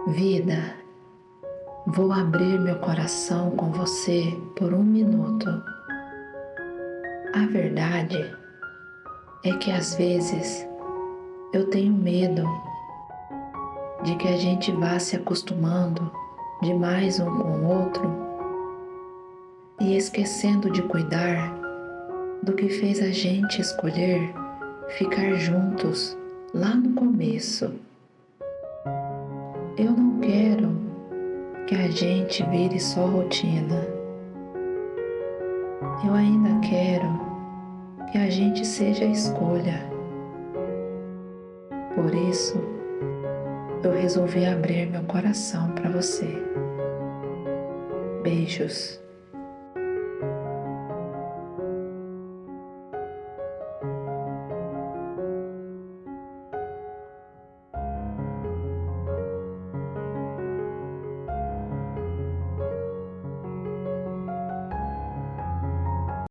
Vida, vou abrir meu coração com você por 1 minuto. A verdade é que às vezes eu tenho medo de que a gente vá se acostumando demais um com o outro e esquecendo de cuidar do que fez a gente escolher ficar juntos lá no começo. Eu não quero que a gente vire só rotina. Eu ainda quero que a gente seja a escolha. Por isso, eu resolvi abrir meu coração para você. Beijos.